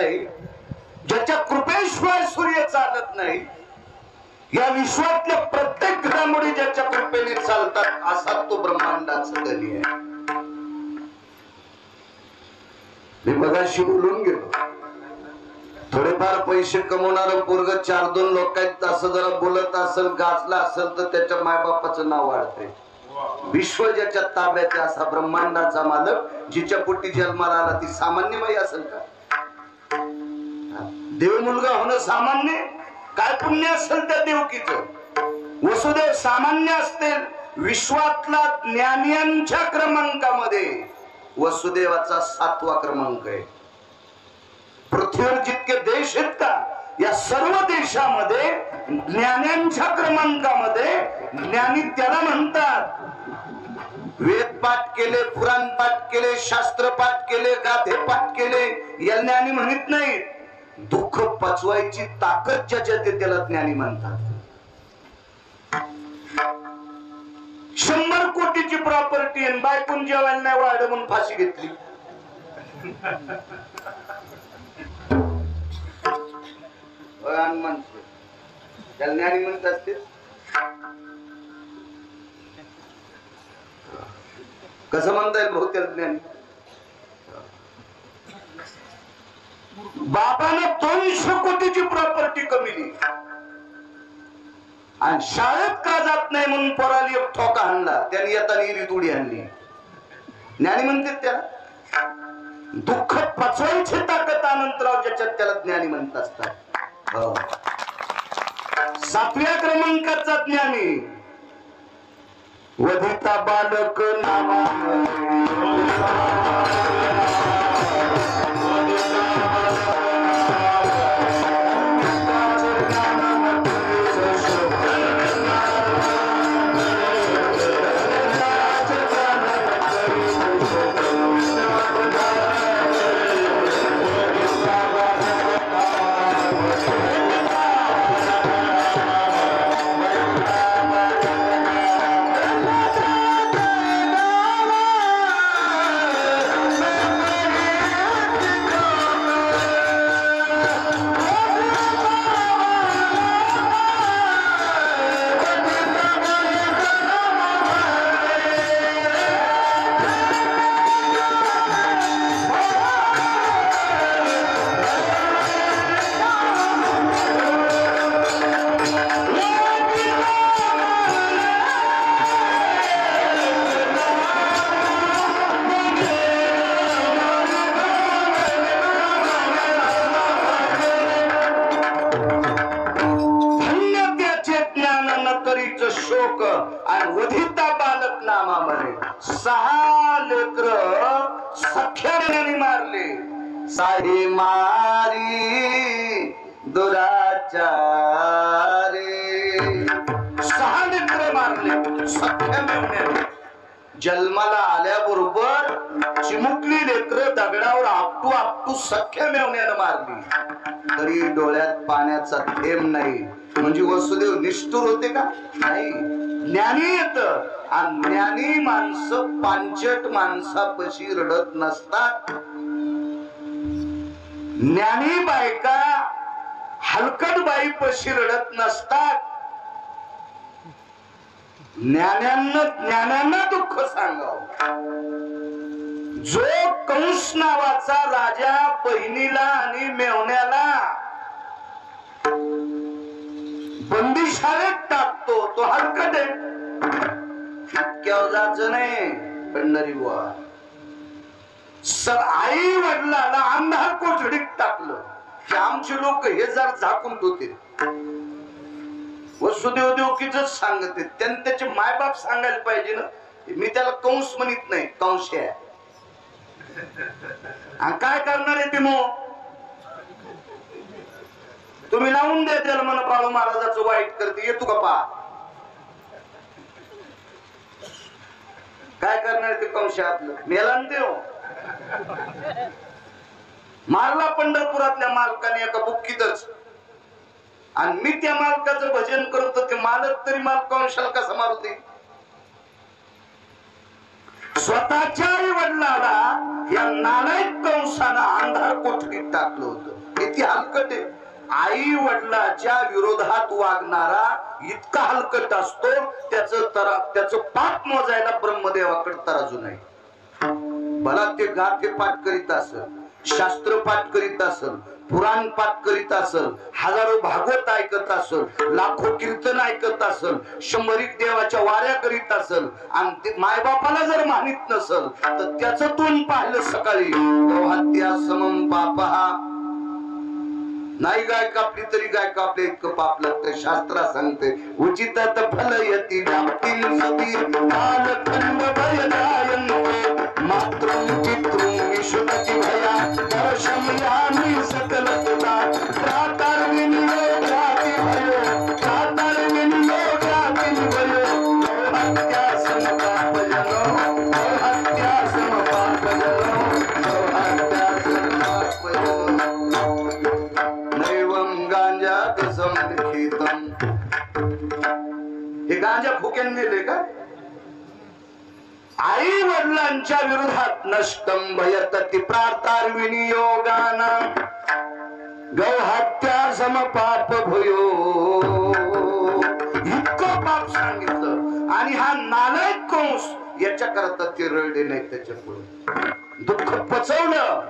नाही, ज्याच्या कृपेशिवाय सूर्य चालत नाही, या विश्वातल्या प्रत्येक घडामोडी ज्याच्या कृपेने चालतात, असा तो ब्रह्मांडाचा धनी आहे. मी मगाशी बोलून गेलो, थोडेफार पैसे कमवणारं पोरग 4-2 लोक आहेत असं जरा बोलत असेल, गाजला असेल तर त्याच्या मायबापाचं नाव वाढतंय. विश्व ज्याच्या ताब्यात आहे असा ब्रह्मांडाचा मालक, जिच्या पोटी जन्माला आला ती सामान्य बाई असेल का? देव मुलगा होणं सामान्य? काय पुण्य असेल त्या देवकीचं? वसुदेव सामान्य असतील? विश्वातला ज्ञानियांच्या क्रमांकामध्ये वसुदेवाचा 7वा क्रमांक आहे. पृथ्वीवर जितके देश आहेत का, या सर्व देशामध्ये ज्ञानांच्या क्रमांकामध्ये ज्ञानी त्याला म्हणतात. वेद पाठ केले, पुराण पाठ केले, शास्त्र पाठ केले, गाथे पाठ केले, या ज्ञानी म्हणत नाही. दुःख पचवायची ताकद ज्याच्यात त्याला ज्ञानी म्हणतात. 100 कोटीची प्रॉपर्टी आणि बायकून जेवायला नाही वाढ म्हणून फाशी घेतली. त्याला ज्ञानी म्हणत असते. कसं म्हणता येईल भाऊ त्याला ज्ञानी? बाबाने 200 कोटीची प्रॉपर्टी कमिली आणि शाळेत का जात नाही म्हणून पोराला एक ठोका आणला, त्याने येताना इरीत उडी आणली. ज्ञानी म्हणतात त्याला. दुःख पचवायची ताकद अनंतराव ज्याच्यात, त्याला ज्ञानी म्हणत असतात. 7व्या क्रमांकाचा ज्ञानी वधिता बालक नामा शोक आणि वधिता बालक नामामध्ये 6 लेकर सख्याने मारले. साही मारी दुराचारी 6 लेकर मारले सख्या मेवण्याने. जन्माला आल्याबरोबर चिमुकली लेकर दगडावर आपटू आपटू सख्या मेवण्यानं मारली, तरी डोळ्यात पाण्याचा थेंब नाही. म्हणजे वसुदेव निष्ठुर होते का? नाही. ज्ञानी येत आणि ज्ञानी माणसं पांचट माणसापाशी रडत नसतात. ज्ञानी बायका हलकट बाईपाशी रडत नसतात. ज्ञानांना दुःख सांगावं. जो कंस नावाचा राजा बहिणीला आणि मेवण्याला बंदिशाळेत टाकतो, तो हलकट आहे. इतक्यावर जायचं नाही. पंढरी बुवा सर आई वडिलाला अंधार कोठडीत टाकलं की आमचे लोक हे जर झाकून होते. वसुदेव देवकीच सांगते, त्यांनी त्याचे मायबाप सांगायला पाहिजे ना. मी त्याला कंस म्हणत नाही, कंस आहे. काय करणार आहे ते मग? तुम्ही लावून द्या त्याला म्हणा बाळू महाराजाचं वाईट करते, येतो का पा? काय करणार ते कंशातलं? मेला देव मारला पंढरपुरातल्या मालकाने एका बुक्कीतच. आणि मी त्या मालकाचं भजन करतो, ते मालक तरी मालक कंशाला कसा मारते? स्वतःच्या आई वडिलाला या नालायक कंसानं अंधार कोठडीत टाकलं होतं. किती हलकट आहे. आई वडिलाच्या विरोधात वागणारा इतका हलकट असतो, त्याचं पाप मोजायला ब्रह्मदेवाकडे तराजू नाही. भला ते गाथे पाठ करीत असल, शास्त्र पाठ करीत असल, पुराण पाठ करीत असल, हजारो भागवत ऐकत असल, लाखो कीर्तन ऐकत असल, 100 देवाच्या वाऱ्या करीत असल, आणि ते मायबापाला जर मानित नसल तर त्याचं तोंड पाहिलं सकाळी हत्या समम पापहा. नाही गाय कापली तरी गाय कापले इतकं पाप लागतं. शास्त्रा सांगते उचितात फल यती व्याप्तील सती कालखंड भयदायन्ते मातृं पितृं विशुद्धि भया दर्शम यामि सकल सुता प्रातर्विनियो जाति भयो प्रातर्विनियो जाति भयो हत्या समपापजनो हत्या समपापजनो हत्या समपापजनो हे गांजा फुक्यान दिले का? आई वडिलांच्या विरोधात नष्टम भयतति प्रातार विनियोगाना गौहत्या समपाप भयो. इतकं पाप सांगितलं आणि हा नालायक कंस याच्या करता ते रडले नाही. त्याच्या पुढे दुःख पचवलं.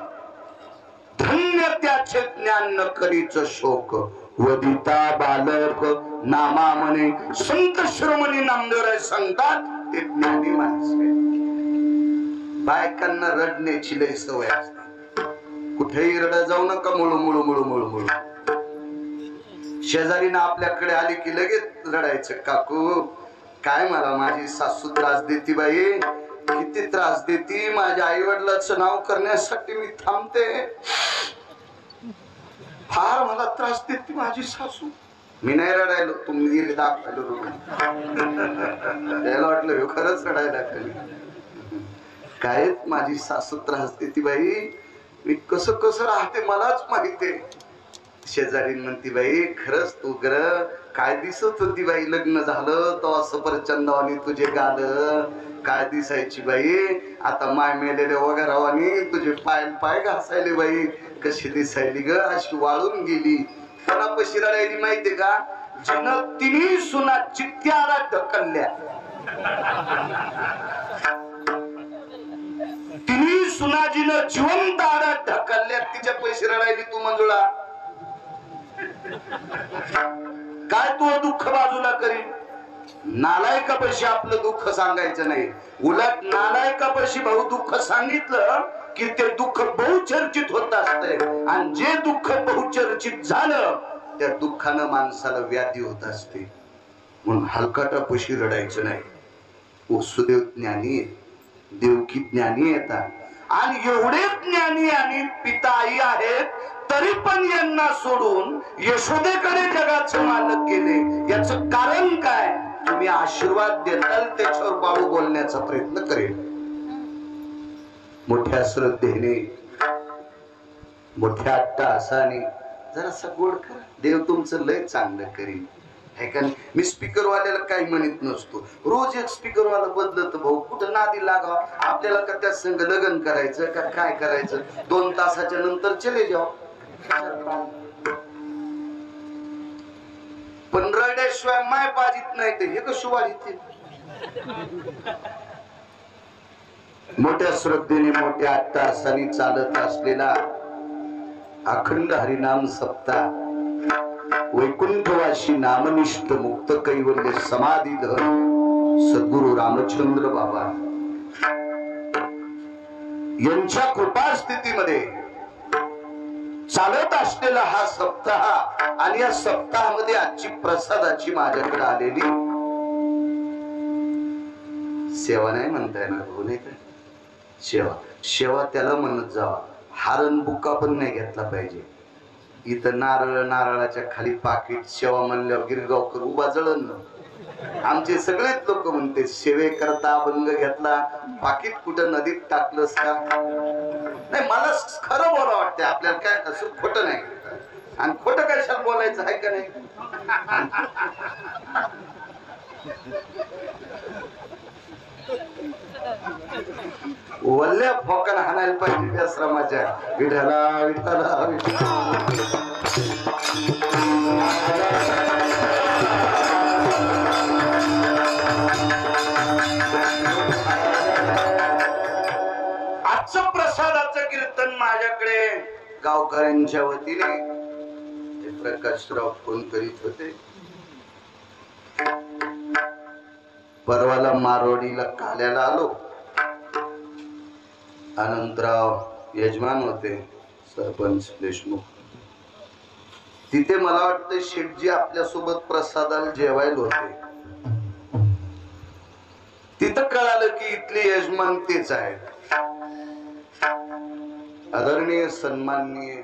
धन्य त्याचे ज्ञान न करीच शोक वदिता बालक नामा म्हणे संत शिरोमणी नामदेवराय सांगतात ते ज्ञानी माणसे. बायकांना रडण्याची लय सवय असते. कुठेही रड जाऊ नका मुळू मुळू मुळू मुळू मुळू. शेजारीनं आपल्याकडे आली की लगेच रडायचं. काकू काय मला माझी सासू त्रास देती बाई, किती त्रास देती. माझ्या आई वडिलाचं नाव करण्यासाठी मी थांबते. फार मला त्रास देते माझी सासू. मी नाही रडायलो, तुम्ही गेले दाखवलो. त्याला वाटलं खरंच रडायला खाली. काय माझी सासू त्रास देते बाई, मी कसं कसं राहते मलाच माहिती. शेजारी म्हणती बाई खरंच तू गर काय दिसत होती बाई, लग्न झालं तो सफरचंदावानी तुझे गाल काय दिसायची बाई. आता माय मेलेल्या वगैरावानी तुझे पाय घासायले बाई, कशी दिसायली ग, अशी वाळून गेली. कोणापाशी रडायली माहितीये का? जिनं तिन्ही सुना चित्त्याला ढकलल्या. तिन्ही सुना जिनं जिवंत आडात ढकलल्या तिच्या पैसे रडायली तू मंजुळा. काय तू दुःख बाजूला करीन. नालायकापाशी आपलं दुःख सांगायचं नाही. उलट नालायकापाशी भाऊ दुःख सांगितलं की ते दुःख बहुचर्चित होत असते. आणि जे दुःख बहुचर्चित झालं त्या दुःखानं माणसाला व्याधी होत असते. म्हणून हलकाटापाशी रडायचं नाही. वसुदेव ज्ञानी, देवकी ज्ञानी येतात. आणि एवढे ज्ञानी आणि पिता आई आहेत तरी पण यांना सोडून यशोदेकडे जगाचे मालक गेले. याचं कारण काय? तुम्ही आशीर्वाद देताल त्याच्यावर बाळू बोलण्याचा प्रयत्न करेल. मोठ्या श्रद्धेने मोठ्या अट्टाहासाने जरासा गोड करा. देव तुमचं लय चांगलं करेल. मी स्पीकर वाल्याला काही म्हणत नसतो. रोज एक स्पीकर वाला बदलत भाऊ, कुठं नादी लागाव. आपल्याला का त्या संग लग्न करायचं का काय करायचं? 2 तासाच्या नंतर चले जाओ. पण रड्याशिवाय माय पाजित नाही ते हे कसं वाढीत. मोठ्या श्रद्धेने मोठ्या अट्टाहासाने चालत असलेला अखंड हरिनाम सप्ताह वैकुंठवासी नामनिष्ठ मुक्त कैवल्य समाधीधर सद्गुरु रामचंद्र बाबा यांच्या कृपा स्थितीमध्ये चालत असलेला हा सप्ताह. आणि या सप्ताहामध्ये आजची प्रसादाची माझ्याकडे आलेली सेवा नाही म्हणता येणार. नाही का सेवा त्याला म्हणत जावा. हारण बुका पण नाही घेतला पाहिजे. इथं नारळाच्या खाली पाकिट सेवा म्हणल्यावर गिरगावकर उभा जळण. आमचे सगळेच लोक म्हणते सेवे करता अभंग घेतला, पाकिट कुठं नदीत टाकलंस का? नाही, मला खरं बोला वाटते. आपल्याला काय असं खोटं नाही. आणि खोटं कशाला बोलायचं आहे का नाही? वल्ल्या फोकान हाणायला पाहिजे व्याश्रमाच्या. विठाला विठाला विठाला. आजचं प्रसादाचं कीर्तन माझ्याकडे गावकऱ्यांच्या वतीने प्रकाशराव फोन करीत होते. परवाला मारवाडीला काल्याला आलो. अनंतराव यजमान होते, सरपंच देशमुख. तिथे मला वाटतं शेठजी आपल्या सोबत प्रसादाला जेवायला होते. तिथं कळालं की इथले यजमान तेच आहेत. आदरणीय सन्माननीय